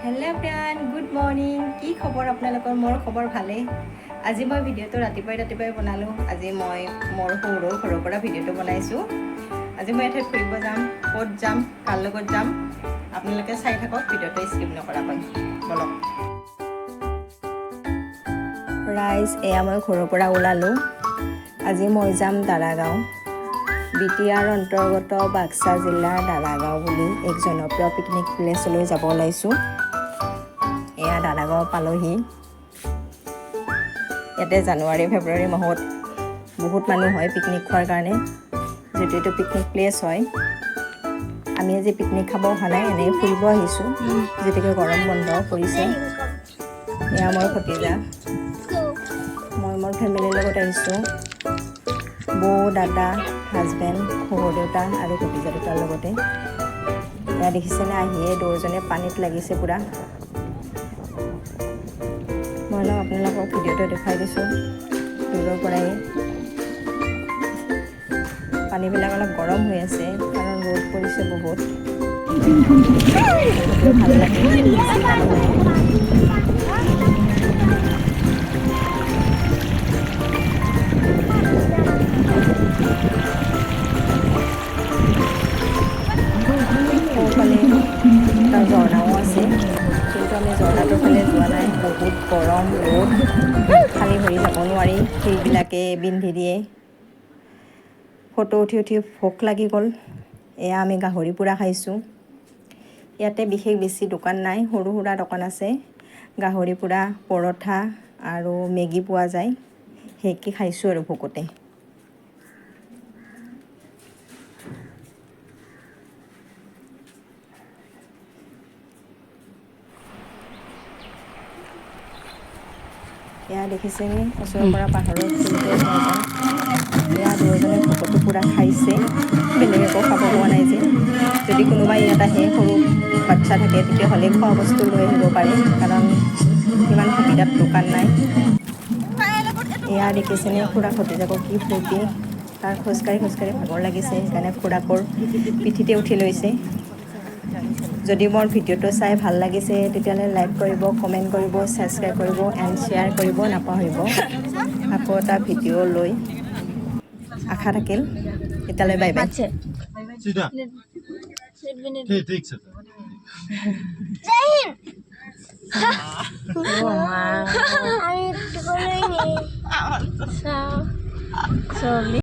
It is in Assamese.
हेलो फ्रेंड गुड मॉर्निंग की खबर आपनालोকৰ मोर खबर ভালে আজি মই ভিডিওটো ৰাতিপুৱাই বনালো আজি মই মোৰ সৰুৰ ঘৰৰ পৰা ভিডিওটো বনাইছো আজি মই এঠাইত ফুৰিব যাম ক'ত যাম কাৰ লগত যাম আপোনালোকে চাই থাকক ভিডিওটো স্কিপ নকৰাকৈ বলক ৰাইজ এয়া মই ঘৰৰ পৰা ওলালো আজি মই যাম দাৰাগাঁও বিটিআৰ অন্তৰ্গত বাক্সা জিলাৰ দাৰাগাঁও বুলি এক জনপ্ৰিয় পিকনিক প্লেছলৈ যাব ওলাইছো এয়া দাৰাগাঁও পালোহি ইয়াতে জানুৱাৰী ফেব্ৰুৱাৰী মাহত বহুত মানুহ হয় পিকনিক খোৱাৰ কাৰণে যেটো এটো পিকনিক প্লেছ হয় আমি আজি পিকনিক খাব অহা নাই এনে ফুৰিব আহিছো যেতিকে গৰম বন্ধ কৰিছে এয়া মই ভতিজা মই মোৰ ফেমিলিৰ লগত আহিছো বৌ দাদা হাজবেণ্ড শহুৰ দেউতা আৰু ভতিজা দুটাৰ লগতে এয়া দেখিছেনে আহিয়ে দুজনে পানীত লাগিছে পুৰা মই আপোনালোকক ভিডিওটো দেখাই দিছোঁ দূৰৰ পৰাই পানীবিলাক অলপ গৰম হৈ আছে কাৰণ ৰ'দ পৰিছে বহুত ভাল লাগে ঝৰ্ণাও আছে কিন্তু আমি ঝৰ্ণাটোৰ ফালে যোৱা নাই বহুত গৰম ৰ'দ খালী ভৰি যাব নোৱাৰি সেইবিলাকে বিন্ধি দিয়ে ফটো উঠি ভোক লাগি গ'ল এয়া আমি গাহৰি পোৰা খাইছোঁ ইয়াতে বিশেষ বেছি দোকান নাই সৰু সুৰা দোকান আছে গাহৰি পোৰা পৰঠা আৰু মেগী পোৱা যায় সেইকি খাইছোঁ আৰু ভোকতে এয়া দেখিছেনে ওচৰৰ পৰা পাহাৰৰ ফুলবোৰ এয়া দুজনে ভোকতো পুৰা খাইছে বেলেগ একো খাব পোৱা নাই যে যদি কোনোবাই ইয়াত আহে সৰু বাচ্চা থাকে তেতিয়াহ'লে খোৱা বস্তু লৈ আহিব পাৰে কাৰণ ইমান সুবিধাত দোকান নাই এয়া দেখিছেনে খুৰা ভতিজাকক কি ফূৰ্তি তাৰ খোজকাঢ়ি ভাগৰ লাগিছে সেইকাৰণে খুৰাকৰ পিঠিতে উঠি লৈছে যদি মোৰ ভিডিওটো চাই ভাল লাগিছে তেতিয়াহ'লে লাইক কৰিব কমেণ্ট কৰিব ছাবস্ক্ৰাইব কৰিব এণ্ড শ্বেয়াৰ কৰিব নাপাহৰিব আকৌ এটা ভিডিঅ' লৈ আশা থাকিল এতিয়ালৈ বাই বাই Sorry.